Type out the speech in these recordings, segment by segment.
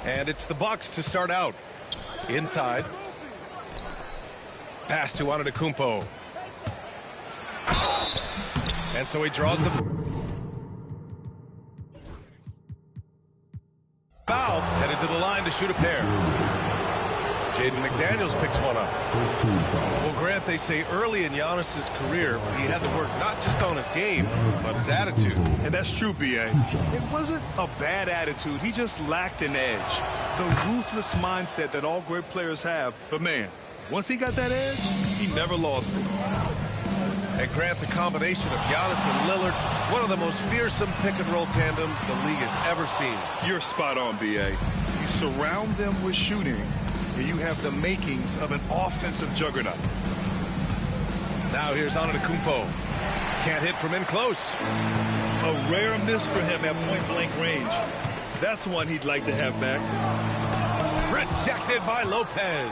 And it's the Bucks to start out. Inside. Pass to Antetokounmpo. And so he draws the foul. Headed to the line to shoot a pair. Jaden McDaniels picks one up. Well, Grant, they say early in Giannis's career, he had to work not just on his game, but his attitude. And that's true, B.A. It wasn't a bad attitude. He just lacked an edge. The ruthless mindset that all great players have. But, man, once he got that edge, he never lost it. And Grant, the combination of Giannis and Lillard, one of the most fearsome pick-and-roll tandems the league has ever seen. You're spot on, B.A. You surround them with shooting, and you have the makings of an offensive juggernaut. Now here's Antetokounmpo. Can't hit from in close. A rare miss for him at point-blank range. That's one he'd like to have back. Rejected by Lopez.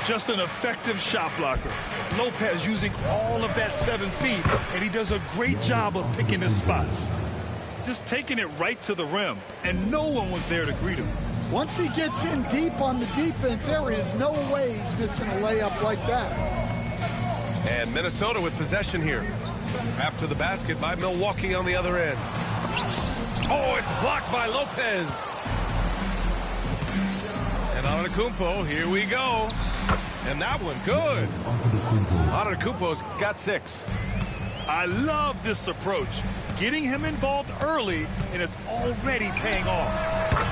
Just an effective shot blocker. Lopez using all of that 7 feet, and he does a great job of picking his spots. Just taking it right to the rim, and no one was there to greet him. Once he gets in deep on the defense, there is no way he's missing a layup like that. And Minnesota with possession here. After the basket by Milwaukee on the other end. Oh, it's blocked by Lopez. And Antetokounmpo, here we go. And that one, good. Antetokounmpo's got 6. I love this approach. Getting him involved early, and it's already paying off.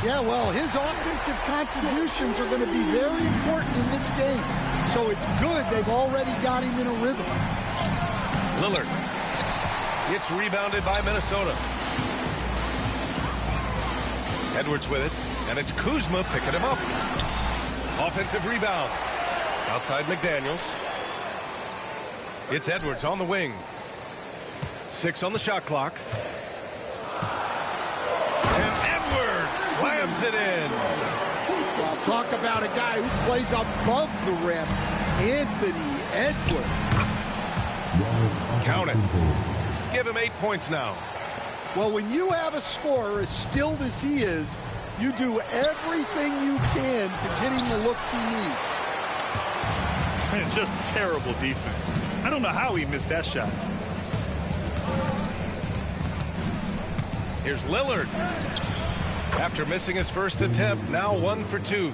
Yeah, well, his offensive contributions are going to be very important in this game. So it's good they've already got him in a rhythm. Lillard. It's rebounded by Minnesota. Edwards with it, and it's Kuzma picking him up. Offensive rebound. Outside McDaniels. It's Edwards on the wing. 6 on the shot clock. And Edwards slams it in. Well, talk about a guy who plays above the rim. Anthony Edwards. Count it. Give him 8 points now. Well, when you have a scorer as skilled as he is, you do everything you can to get him the looks he needs. And just terrible defense. I don't know how he missed that shot. Here's Lillard. After missing his first attempt, now 1 for 2.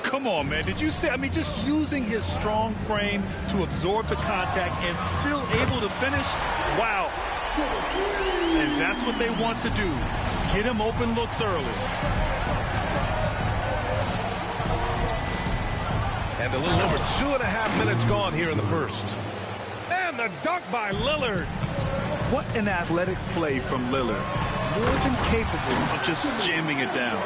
Come on, man. Did you see? I mean, just using his strong frame to absorb the contact and still able to finish? Wow. And that's what they want to do. Get him open looks early. And a little over 2.5 minutes gone here in the first. And the dunk by Lillard. What an athletic play from Lillard. More than capable of just jamming it down.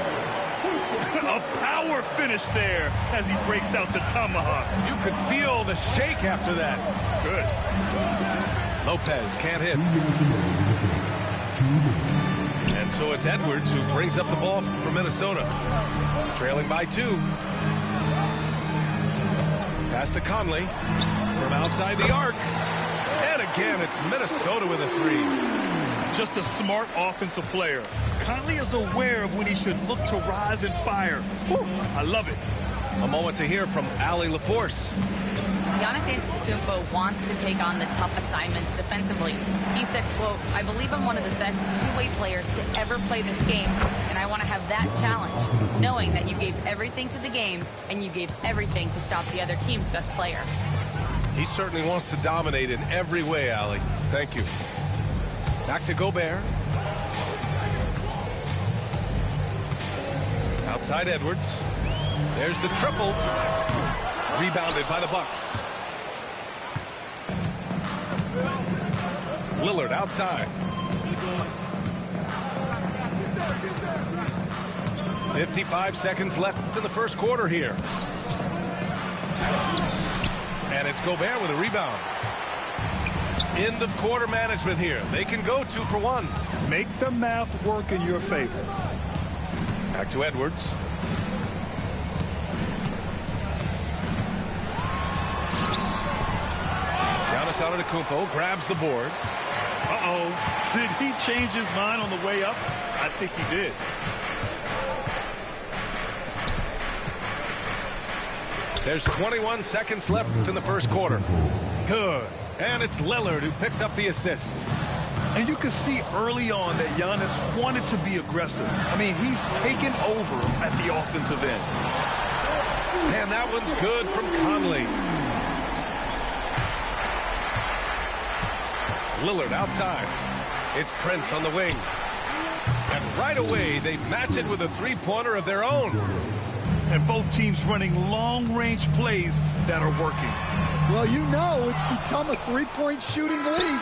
A power finish there as he breaks out the tomahawk. You could feel the shake after that. Good. Lopez can't hit. And so it's Edwards who brings up the ball for Minnesota. Trailing by 2. Pass to Conley from outside the arc. And again, it's Minnesota with a 3. Just a smart offensive player. Conley is aware of when he should look to rise and fire. Whew, I love it. A moment to hear from Allie LaForce. Giannis Antetokounmpo wants to take on the tough assignments defensively. He said, quote, "I believe I'm one of the best two-way players to ever play this game, and I want to have that challenge, knowing that you gave everything to the game and you gave everything to stop the other team's best player." He certainly wants to dominate in every way, Allie. Thank you. Back to Gobert. Outside Edwards. There's the triple. Rebounded by the Bucks. Lillard outside. 55 seconds left in the first quarter here. And it's Gobert with a rebound. End of quarter management here. They can go 2 for 1. Make the math work in your favor. Back to Edwards. Giannis Antetokounmpo grabs the board. Uh-oh. Did he change his mind on the way up? I think he did. There's 21 seconds left in the first quarter. Good. And it's Lillard who picks up the assist. And you can see early on that Giannis wanted to be aggressive. I mean, he's taken over at the offensive end. And that one's good from Conley. Lillard outside. It's Prince on the wing. And right away, they match it with a three-pointer of their own. And both teams running long-range plays that are working. Well, you know it's become a three-point shooting league.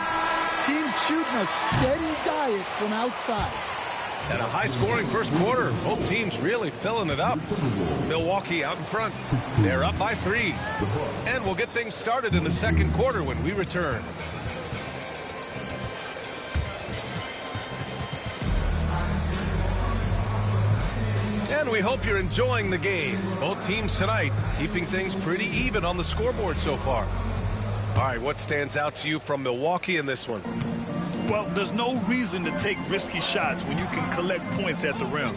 Teams shooting a steady diet from outside. And a high-scoring first quarter. Both teams really filling it up. Milwaukee out in front. They're up by 3. And we'll get things started in the second quarter when we return. And we hope you're enjoying the game. Both teams tonight keeping things pretty even on the scoreboard so far. All right, what stands out to you from Milwaukee in this one? Well, there's no reason to take risky shots when you can collect points at the rim.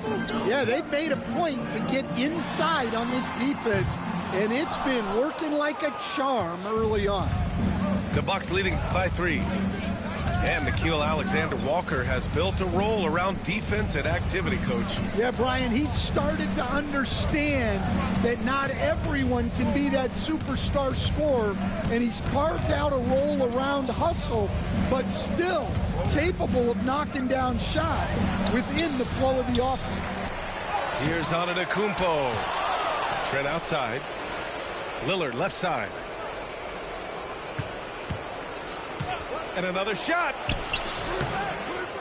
Yeah, they've made a point to get inside on this defense, and it's been working like a charm early on. The Bucks leading by 3. And Nickeil Alexander-Walker has built a role around defense and activity, Coach. Yeah, Brian, he's started to understand that not everyone can be that superstar scorer, and he's carved out a role around hustle, but still capable of knocking down shots within the flow of the offense. Here's Antetokounmpo. Trent outside. Lillard left side. And another shot.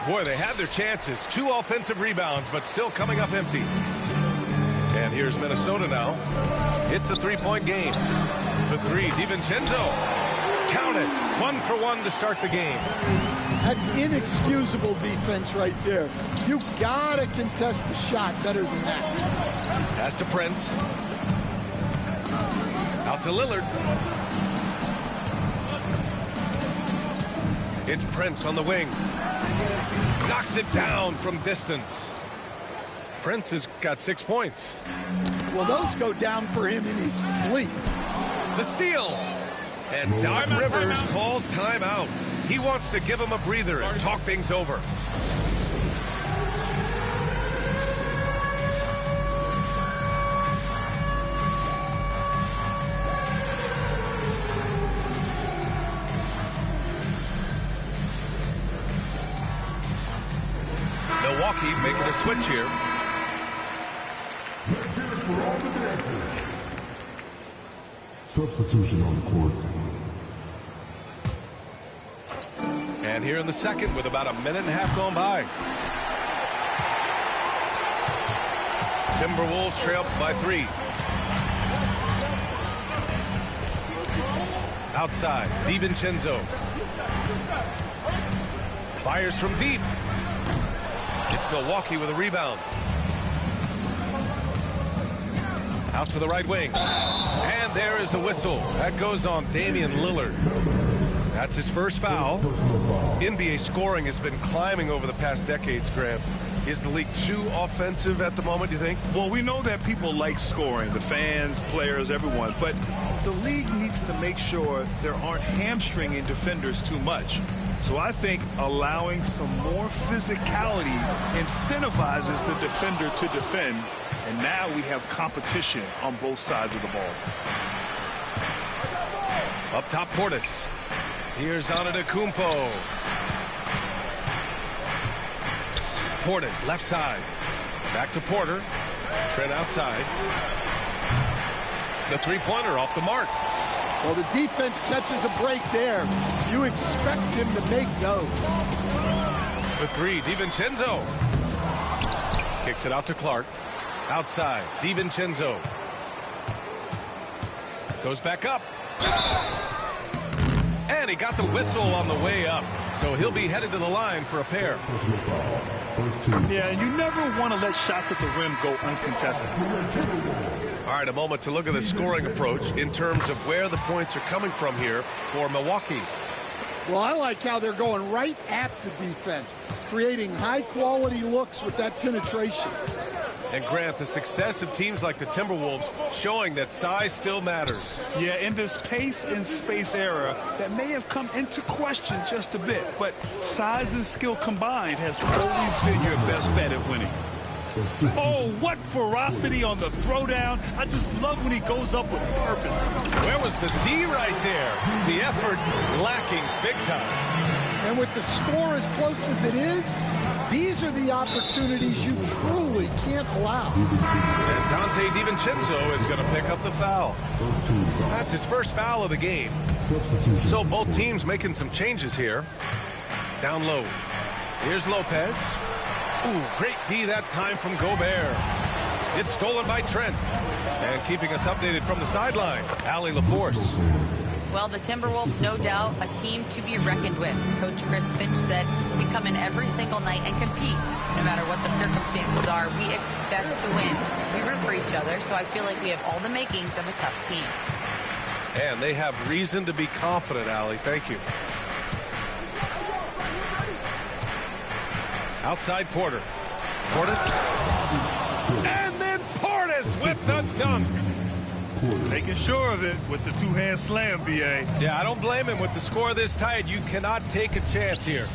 Boy, they had their chances. 2 offensive rebounds, but still coming up empty. And here's Minnesota now. It's a three-point game. The 3, DiVincenzo. Count it. 1 for 1 to start the game. That's inexcusable defense right there. You gotta contest the shot better than that. Pass to Prince. Out to Lillard. It's Prince on the wing. Knocks it down from distance. Prince has got 6 points. Well, those go down for him in his sleep. The steal. And Doc Rivers calls timeout. He wants to give him a breather and talk things over. Milwaukee making a switch here. Substitution on the court. And here in the second with about a minute and a half gone by. Timberwolves trail by 3. Outside, DiVincenzo. Fires from deep. It's Milwaukee with a rebound. Out to the right wing. And there is the whistle. That goes on Damian Lillard. That's his first foul. NBA scoring has been climbing over the past decades, Graham. Is the league too offensive at the moment, do you think? Well, we know that people like scoring, the fans, players, everyone, but the league needs to make sure there aren't hamstringing defenders too much. So I think allowing some more physicality incentivizes the defender to defend, and now we have competition on both sides of the ball. Up top, Portis. Here's Antetokounmpo. Portis, left side. Back to Porter. Trent outside. The three-pointer off the mark. Well, the defense catches a break there. You expect him to make those. The 3, DiVincenzo. Kicks it out to Clark. Outside, DiVincenzo. Goes back up. And he got the whistle on the way up. So he'll be headed to the line for a pair. Yeah, and you never want to let shots at the rim go uncontested. All right, a moment to look at the scoring approach in terms of where the points are coming from here for Milwaukee. Well, I like how they're going right at the defense, creating high-quality looks with that penetration. And Grant, the success of teams like the Timberwolves showing that size still matters. Yeah, in this pace and space era, that may have come into question just a bit, but size and skill combined has always been your best bet at winning. Oh, what ferocity on the throwdown. I just love when he goes up with purpose. Where was the D right there? The effort lacking big time. And with the score as close as it is, these are the opportunities you truly can't allow. And Dante DiVincenzo is going to pick up the foul. That's his first foul of the game. So both teams making some changes here. Down low. Here's Lopez. Ooh, great D that time from Gobert. It's stolen by Trent. And keeping us updated from the sideline, Allie LaForce. Well, the Timberwolves, no doubt, a team to be reckoned with. Coach Chris Finch said, we come in every single night and compete. No matter what the circumstances are, we expect to win. We root for each other, so I feel like we have all the makings of a tough team. And they have reason to be confident, Allie. Thank you. Outside Porter. Portis. And then Portis with the dunk. Making sure of it with the two-hand slam, B.A. Yeah, I don't blame him. With the score this tight, you cannot take a chance here.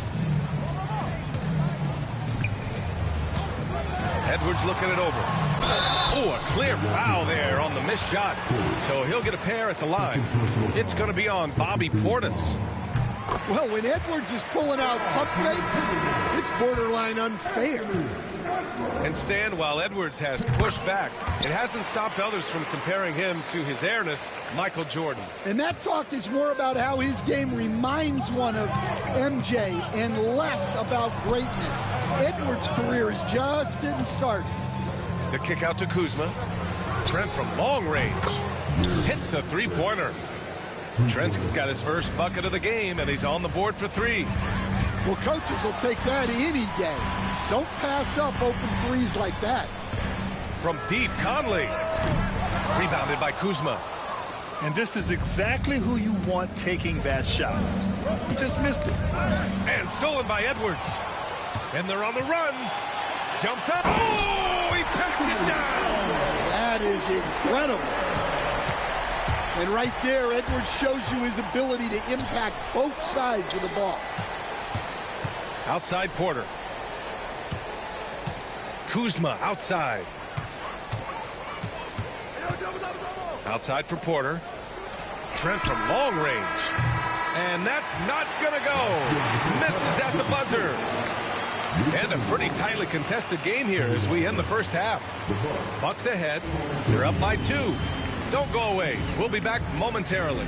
Edwards looking it over. Oh, a clear foul there on the missed shot. So he'll get a pair at the line. It's going to be on Bobby Portis. Well, when Edwards is pulling out pump fakes, it's borderline unfair. And Stan, while Edwards has pushed back, it hasn't stopped others from comparing him to his airness, Michael Jordan. And that talk is more about how his game reminds one of MJ and less about greatness. Edwards' career is just getting started. The kick out to Kuzma. Trent from long range hits a three-pointer. Trent's got his first bucket of the game, and he's on the board for three. Well, coaches will take that any day. Don't pass up open threes like that. From deep, Conley. Rebounded by Kuzma. And this is exactly who you want taking that shot. He just missed it. And stolen by Edwards. And they're on the run. Jumps up. Oh, he pats it down. That is incredible. And right there, Edwards shows you his ability to impact both sides of the ball. Outside Porter. Kuzma outside. Outside for Porter. Trent from long range. And that's not going to go. Misses at the buzzer. And a pretty tightly contested game here as we end the first half. Bucks ahead. They're up by 2. Don't go away. We'll be back momentarily.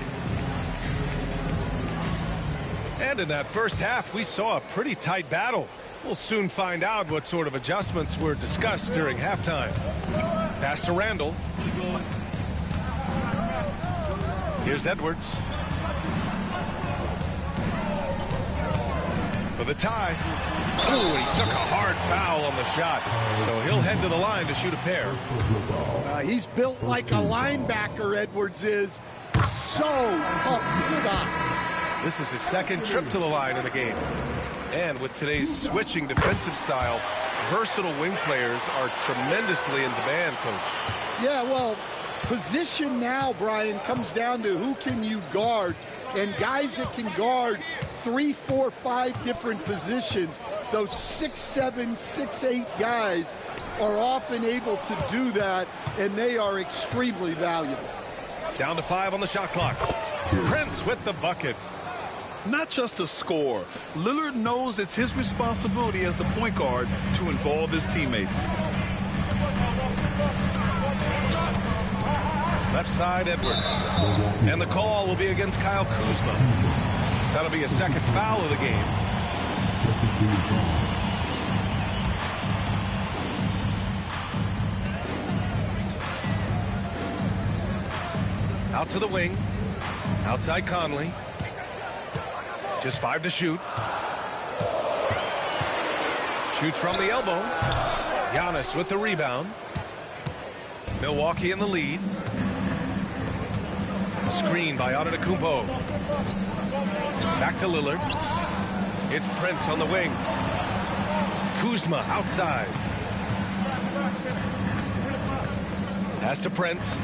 And in that first half, we saw a pretty tight battle. We'll soon find out what sort of adjustments were discussed during halftime. Pass to Randall. Here's Edwards. For the tie. Oh, he took a hard foul on the shot. So he'll head to the line to shoot a pair. He's built like a linebacker, Edwards is. So tough to stop. This is his second trip to the line in the game. And with today's switching defensive style, versatile wing players are tremendously in demand, Coach. Yeah, well, position now, Brian, comes down to who can you guard. And guys that can guard 3, 4, 5 different positions, those 6'7", 6'8" guys are often able to do that, and they are extremely valuable. Down to 5 on the shot clock. Prince with the bucket. Not just a score. Lillard knows it's his responsibility as the point guard to involve his teammates. Left side, Edwards. And the call will be against Kyle Kuzma. That'll be a second foul of the game. Out to the wing. Outside Conley. Just 5 to shoot. Shoots from the elbow. Giannis with the rebound. Milwaukee in the lead. Screen by Antetokounmpo. Back to Lillard. It's Prince on the wing. Kuzma outside. Pass to Prince.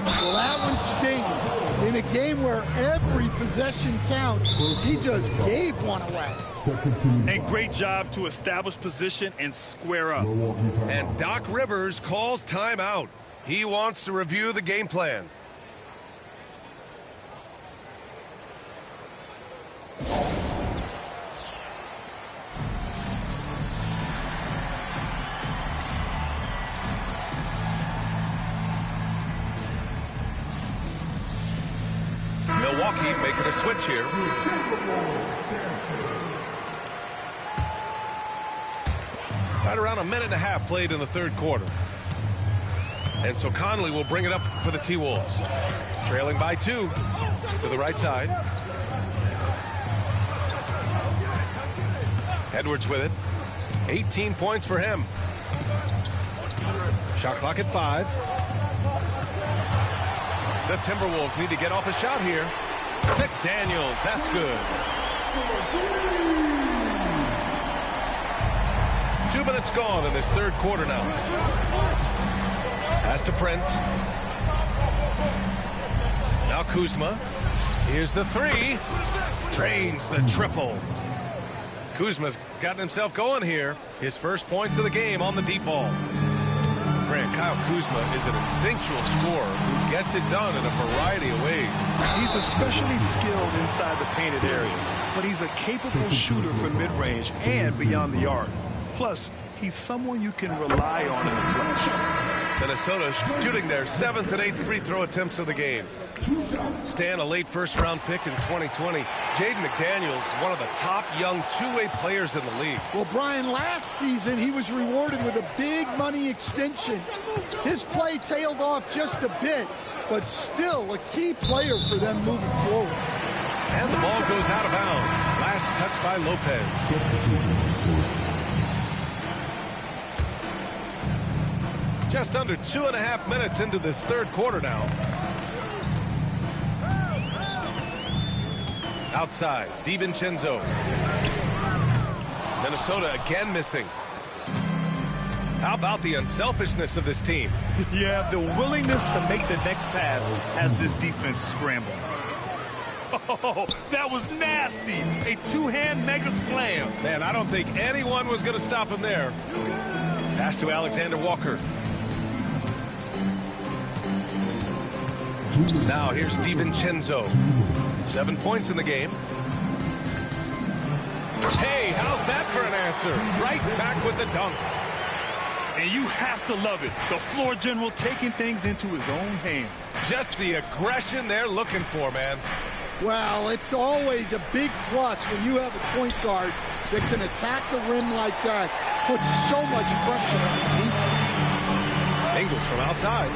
Well, that one stings. In a game where every possession counts, he just gave one away. And great job to establish position and square up. And Doc Rivers calls timeout. He wants to review the game plan. Milwaukee making a switch here. Right around a minute and a half played in the third quarter. And so Conley will bring it up for the T-Wolves. Trailing by 2 to the right side. Edwards with it. 18 points for him. Shot clock at 5. The Timberwolves need to get off a shot here. McDaniels, that's good. 2 minutes gone in this third quarter now. Pass to Prince. Now Kuzma. Here's the 3. Drains the triple. Kuzma's gotten himself going here. His first points of the game on the deep ball. Grant, Kyle Kuzma is an instinctual scorer who gets it done in a variety of ways. He's especially skilled inside the painted area, but he's a capable shooter from mid-range and beyond the arc. Plus, he's someone you can rely on in the clutch. Minnesota shooting their 7th and 8th free throw attempts of the game. Stan, a late first-round pick in 2020. Jaden McDaniels, one of the top young two-way players in the league. Well, Brian, last season he was rewarded with a big money extension. His play tailed off just a bit, but still a key player for them moving forward. And the ball goes out of bounds. Last touch by Lopez. Just under 2.5 minutes into this third quarter now. Outside, DiVincenzo. Minnesota again missing. How about the unselfishness of this team? Yeah, the willingness to make the next pass has this defense scrambling. Oh, that was nasty. A two-hand mega slam. Man, I don't think anyone was going to stop him there. Pass to Alexander Walker. Now here's DiVincenzo. 7 points in the game. Hey, how's that for an answer? Right back with the dunk. And you have to love it. The floor general taking things into his own hands. Just the aggression they're looking for, man. Well, it's always a big plus when you have a point guard that can attack the rim like that. Put so much pressure on the defense. Ingles from outside.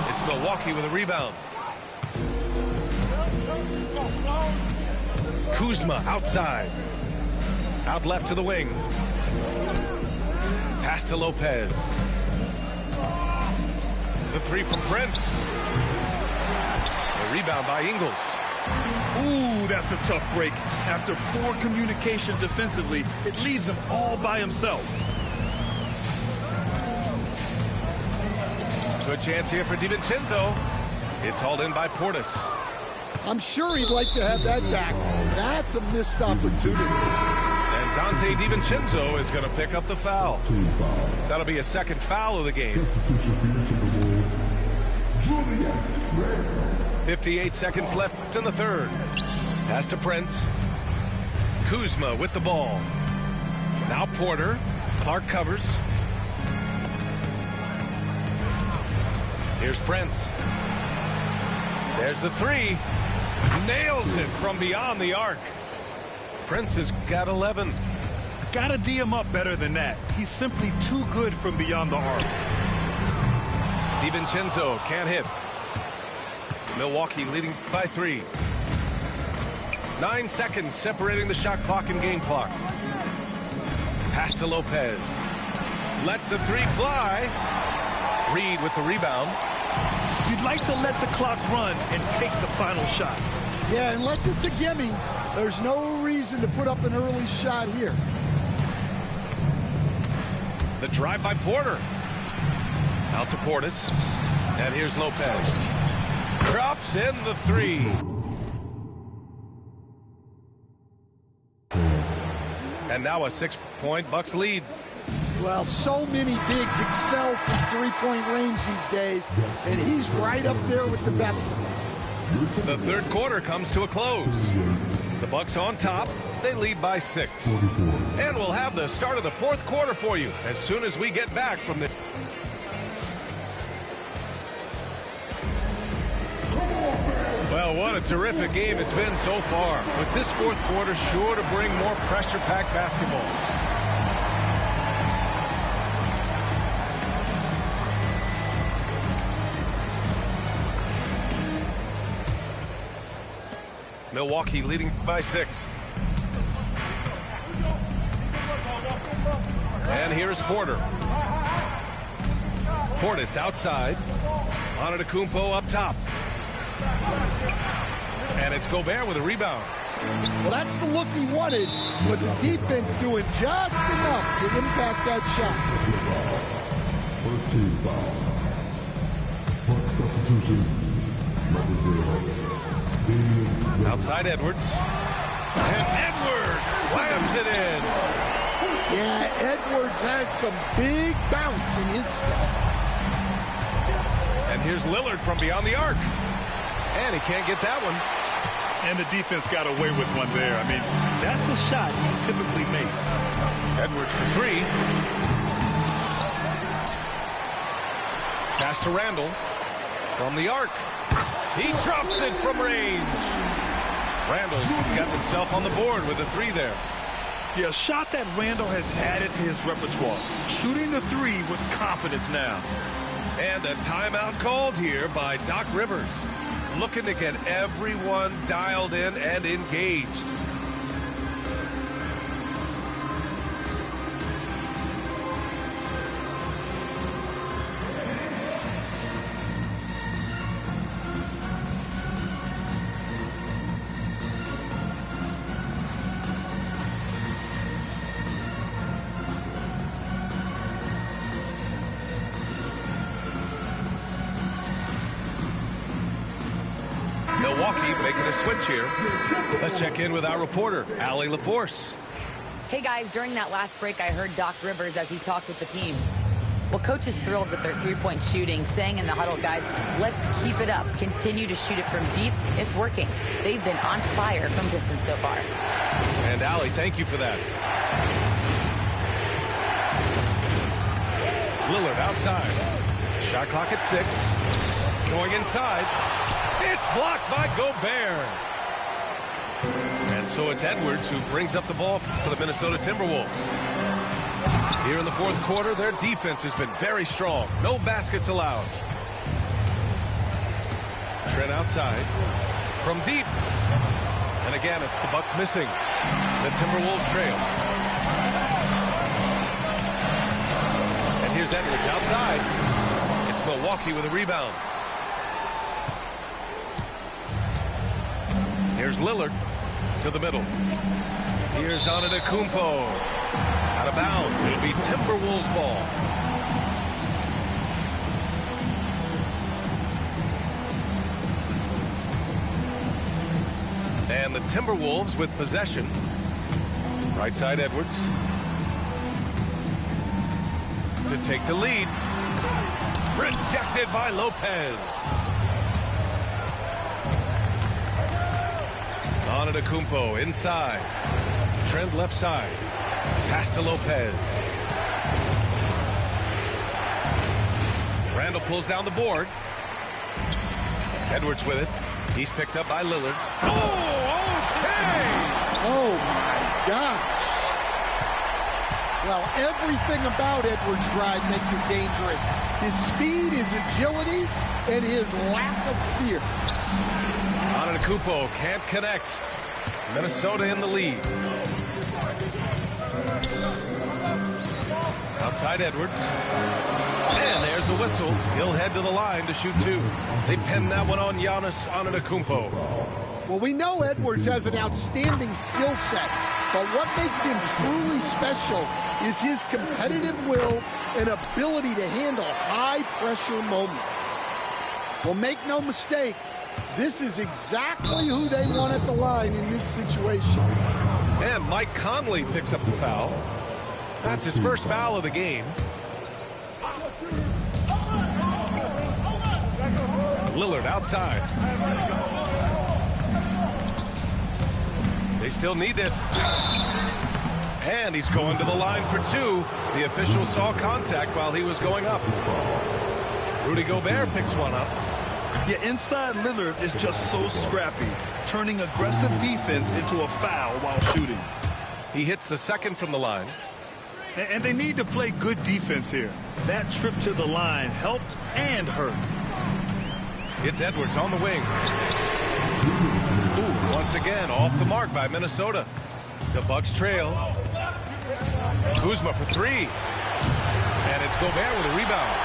It's Milwaukee with a rebound. Kuzma outside. Out left to the wing. Pass to Lopez. The 3 from Prince. A rebound by Ingles. Ooh, that's a tough break. After poor communication defensively, it leaves him all by himself. Good chance here for DiVincenzo. It's hauled in by Portis. I'm sure he'd like to have that back. That's a missed opportunity. And Dante DiVincenzo is going to pick up the foul. That'll be a second foul of the game. 58 seconds left in the third. Pass to Prince. Kuzma with the ball. Now Porter. Clark covers. Here's Prince. There's the 3. Nails it from beyond the arc. Prince has got 11. Gotta D him up better than that. He's simply too good from beyond the arc. DiVincenzo can't hit. Milwaukee leading by 3. 9 seconds separating the shot clock and game clock. Pass to Lopez. Lets the 3 fly. Reed with the rebound. You'd like to let the clock run and take the final shot. Yeah, unless it's a gimme, there's no reason to put up an early shot here. The drive by Porter. Out to Portis. And here's Lopez. Drops in the three. And now a 6-point Bucks lead. Well, so many bigs excel from three-point range these days, and he's right up there with the best of them. The third quarter comes to a close. The Bucks on top. They lead by 6. And we'll have the start of the fourth quarter for you as soon as we get back from the... Well, what a terrific game it's been so far. But this fourth quarter sure to bring more pressure-packed basketball. Milwaukee leading by 6. And here's Porter. Portis outside. Antetokounmpo up top. And it's Gobert with a rebound. Well, that's the look he wanted, but the defense doing just enough to impact that shot. First team foul. Point substitution. Outside Edwards. And Edwards slams it in. Yeah, Edwards has some big bounce in his step. And here's Lillard from beyond the arc. And he can't get that one. And the defense got away with one there. I mean, that's a shot he typically makes. Edwards for 3. Pass to Randall. From the arc. He drops it from range. Randall's got himself on the board with a 3 there. Yeah, a shot that Randall has added to his repertoire. Shooting the 3 with confidence now. And a timeout called here by Doc Rivers. Looking to get everyone dialed in and engaged. Milwaukee making a switch here. Let's check in with our reporter, Allie LaForce. Hey guys, during that last break, I heard Doc Rivers as he talked with the team. Well, coach is thrilled with their three-point shooting, saying in the huddle, guys, let's keep it up. Continue to shoot it from deep. It's working. They've been on fire from distance so far. And Allie, thank you for that. Lillard outside. Shot clock at 6. Going inside. It's blocked by Gobert. And so it's Edwards who brings up the ball for the Minnesota Timberwolves. Here in the fourth quarter, their defense has been very strong. No baskets allowed. Trent outside. From deep. And again, it's the Bucks missing. The Timberwolves trail. And here's Edwards outside. It's Milwaukee with a rebound. Here's Lillard to the middle. Here's Antetokounmpo. Out of bounds. It'll be Timberwolves ball. And the Timberwolves with possession. Right side Edwards. To take the lead. Rejected by Lopez. Antetokounmpo inside. Trent left side. Pass to Lopez. Randall pulls down the board. Edwards with it. He's picked up by Lillard. Oh, okay! Oh, my gosh. Well, everything about Edwards' drive makes it dangerous. His speed, his agility, and his lack of fear. Antetokounmpo can't connect. Minnesota in the lead. Outside Edwards. And there's a whistle. He'll head to the line to shoot 2. They pin that one on Giannis Antetokounmpo. Well, we know Edwards has an outstanding skill set, but what makes him truly special is his competitive will an ability to handle high-pressure moments. Well, make no mistake, this is exactly who they want at the line in this situation. And Mike Conley picks up the foul. That's his first foul of the game. Lillard outside. They still need this. And he's going to the line for two. The official saw contact while he was going up. Rudy Gobert picks one up. Yeah, inside Lillard is just so scrappy, turning aggressive defense into a foul while shooting. He hits the second from the line. And they need to play good defense here. That trip to the line helped and hurt. It's Edwards on the wing. Ooh, once again, off the mark by Minnesota. The Bucks trail. Kuzma for three. And it's Gobert with a rebound.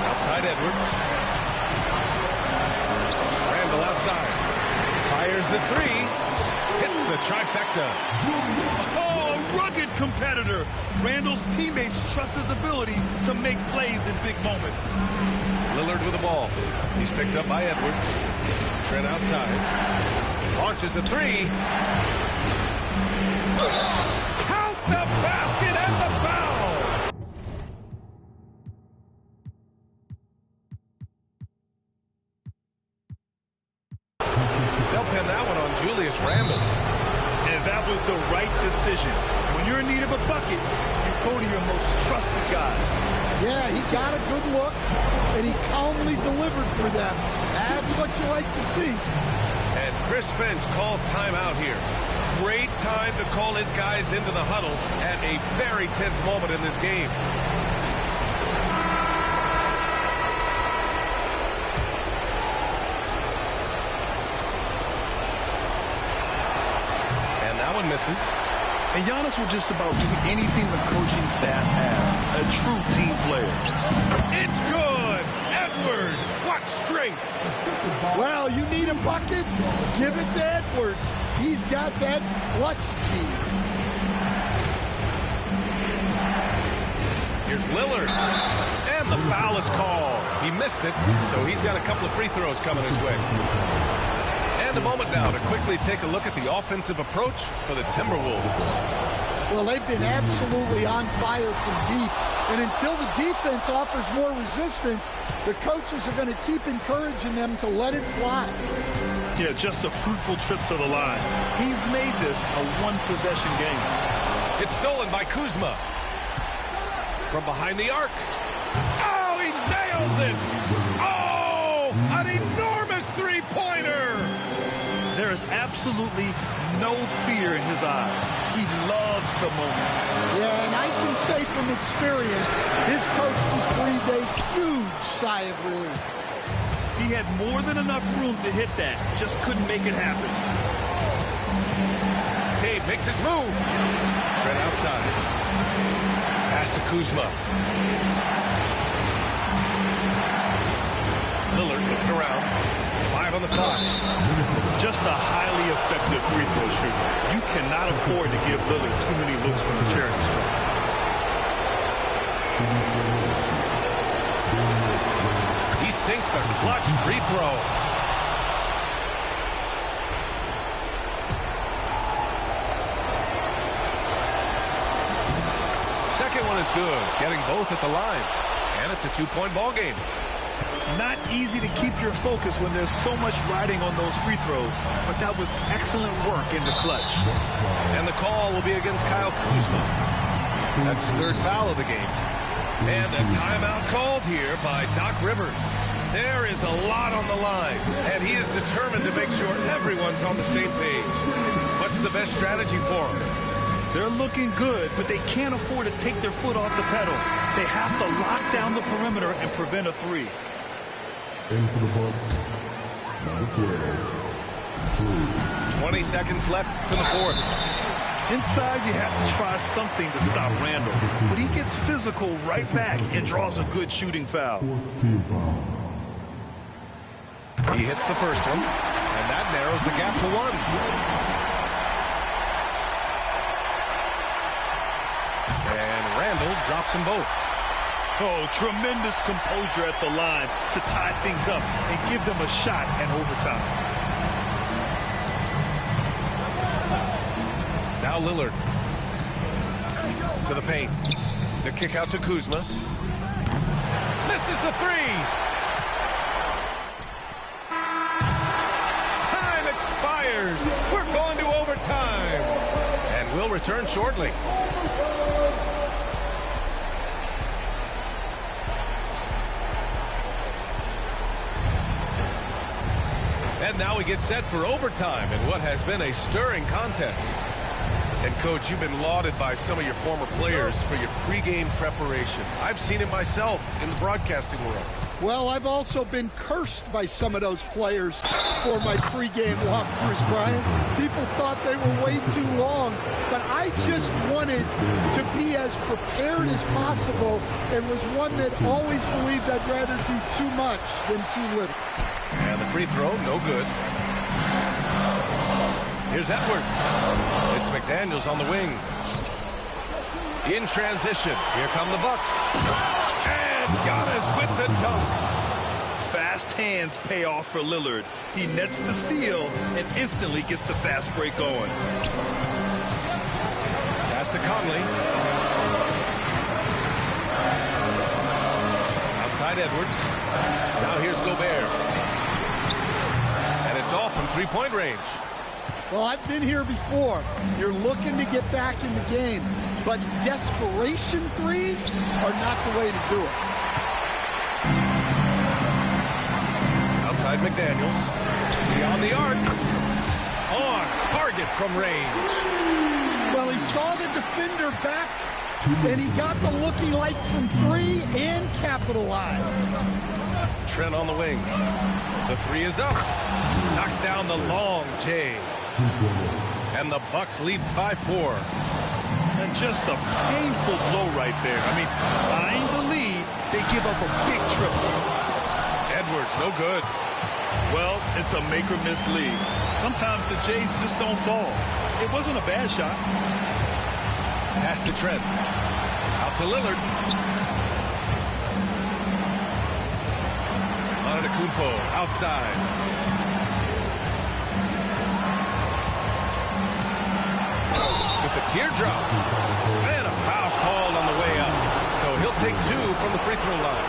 Outside Edwards. Randall outside. Fires the three. Hits the trifecta. Oh, rugged competitor. Randall's teammates trust his ability to make plays in big moments. Lillard with the ball. He's picked up by Edwards. Trent outside. Launches a three. Count the basket and the foul. They'll pin that one on Julius Randle. And that was the right decision. When you're in need of a bucket, you go to your most trusted guy. Yeah, he got a good look, and he calmly delivered for them. That's what you like to see. And Chris Finch calls timeout here. Great time to call his guys into the huddle at a very tense moment in this game. And that one misses. And Giannis will just about do anything the coaching staff asks. A true team player. It's good. Edwards. What strength. Well, you need a bucket? Give it to Edwards. He's got that clutch key. Here's Lillard. And the foul is called. He missed it, so he's got a couple of free throws coming his way. And a moment now to quickly take a look at the offensive approach for the Timberwolves. Well, they've been absolutely on fire from deep. And until the defense offers more resistance, the coaches are going to keep encouraging them to let it fly. Yeah, just a fruitful trip to the line. He's made this a one-possession game. It's stolen by Kuzma. From behind the arc. Oh, he nails it! Oh, an enormous three-pointer! There is absolutely no fear in his eyes. He loves the moment. Yeah, and I can say from experience, his coach just breathed a huge sigh of relief. He had more than enough room to hit that, just couldn't make it happen. Dave makes his move. Trent outside. Pass to Kuzma. Lillard looking around. 5 on the clock. Just a highly effective free throw shooter. You cannot afford to give Lillard too many looks from the charity stripe. He sinks the clutch free throw. Second one is good, getting both at the line. And it's a two-point ball game. Not easy to keep your focus when there's so much riding on those free throws, but that was excellent work in the clutch. And the call will be against Kyle Kuzma. That's his third foul of the game. And a timeout called here by Doc Rivers. There is a lot on the line, and he is determined to make sure everyone's on the same page. What's the best strategy for him? They're looking good, but they can't afford to take their foot off the pedal. They have to lock down the perimeter and prevent a three. In for the Bucks, number 12. 20 seconds left to the fourth. Inside, you have to try something to stop Randall. But he gets physical right back and draws a good shooting foul. Fourth team foul. He hits the first one, and that narrows the gap to 1. drops them both. Oh, tremendous composure at the line to tie things up and give them a shot at overtime. Now Lillard. To the paint. The kick out to Kuzma. Misses the three. Time expires. We're going to overtime. And we'll return shortly. And now we get set for overtime in what has been a stirring contest. And, Coach, you've been lauded by some of your former players for your pregame preparation. I've seen it myself in the broadcasting world. Well, I've also been cursed by some of those players for my pregame walkthroughs, Brian. People thought they were way too long, but I just wanted to be as prepared as possible and was one that always believed I'd rather do too much than too little. And the free throw, no good. Here's Edwards. It's McDaniels on the wing. In transition, here come the Bucks. And Giannis with the dunk. Fast hands pay off for Lillard. He nets the steal and instantly gets the fast break going. Pass to Conley. Outside Edwards. Now here's Gobert. And it's all from three-point range. Well, I've been here before. You're looking to get back in the game, but desperation threes are not the way to do it. Outside McDaniels. Beyond the arc. On target from range. Well, he saw the defender back, and he got the look he liked from three and capitalized. Trent on the wing. The three is up. Knocks down the long J. And the Bucks lead by 4. And just a painful blow right there. I mean, behind the lead, they give up a big triple. Edwards, no good. Well, it's a make or miss lead. Sometimes the Jays just don't fall. It wasn't a bad shot. Pass to Trent. Out to Lillard. Antetokounmpo outside. With the teardrop. And a foul called on the way up. So he'll take 2 from the free throw line.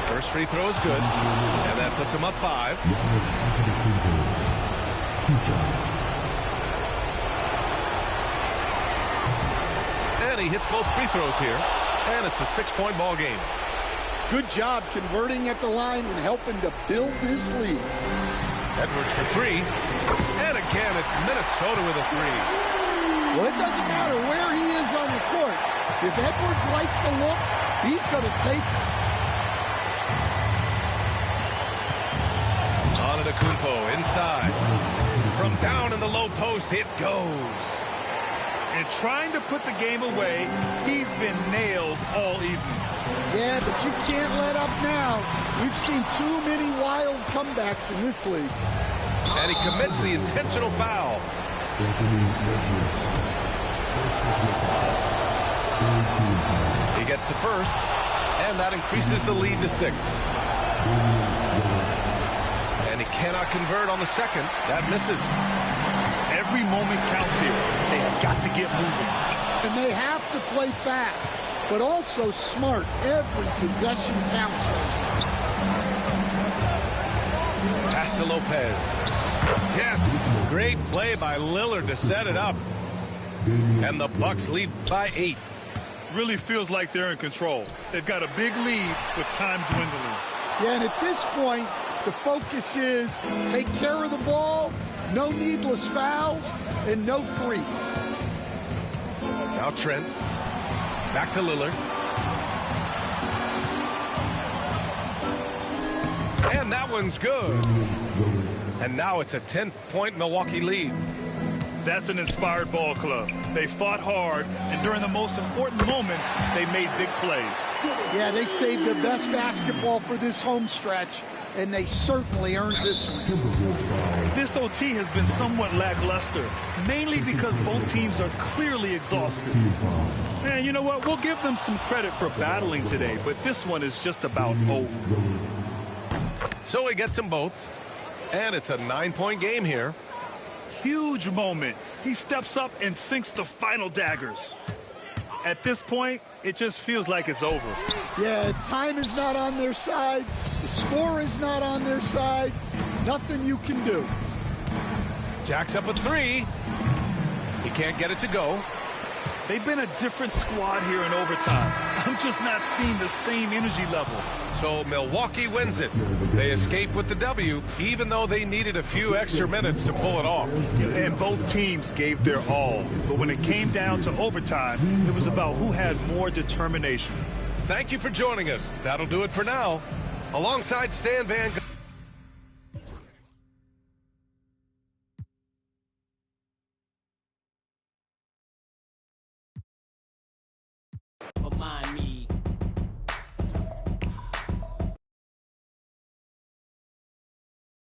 First free throw is good. And that puts him up 5. And he hits both free throws here. And it's a 6-point ball game. Good job converting at the line and helping to build this lead. Edwards for 3. And again, it's Minnesota with a 3. Well, it doesn't matter where he is on the court. If Edwards likes a look, he's going to take it. Antetokounmpo inside. From down in the low post, it goes. And trying to put the game away, he's been nailed all evening. Yeah, but you can't let up now. We've seen too many wild comebacks in this league. And he commits the intentional foul. He gets the first, and that increases the lead to 6. And he cannot convert on the second. That misses. Every moment counts here. They have got to get moving. And they have to play fast, but also smart. Every possession counts. Pass to Lopez. Yes, great play by Lillard to set it up. And the Bucks lead by 8. Really feels like they're in control. They've got a big lead with time dwindling. Yeah, and at this point, the focus is take care of the ball, no needless fouls, and no threes. Now Trent. Back to Lillard. And that one's good. And now it's a 10-point Milwaukee lead. That's an inspired ball club. They fought hard, and during the most important moments, they made big plays. Yeah, they saved their best basketball for this home stretch, and they certainly earned this one. This OT has been somewhat lackluster, mainly because both teams are clearly exhausted. And you know what? We'll give them some credit for battling today, but this one is just about over. So he gets them both, and it's a 9-point game here. Huge moment. He steps up and sinks the final daggers. At this point, it just feels like it's over. Yeah, time is not on their side. The score is not on their side. Nothing you can do. Jacks up a three. He can't get it to go. They've been a different squad here in overtime. I'm just not seeing the same energy level. So Milwaukee wins it. They escape with the W, even though they needed a few extra minutes to pull it off. And both teams gave their all. But when it came down to overtime, it was about who had more determination. Thank you for joining us. That'll do it for now. Alongside Stan Van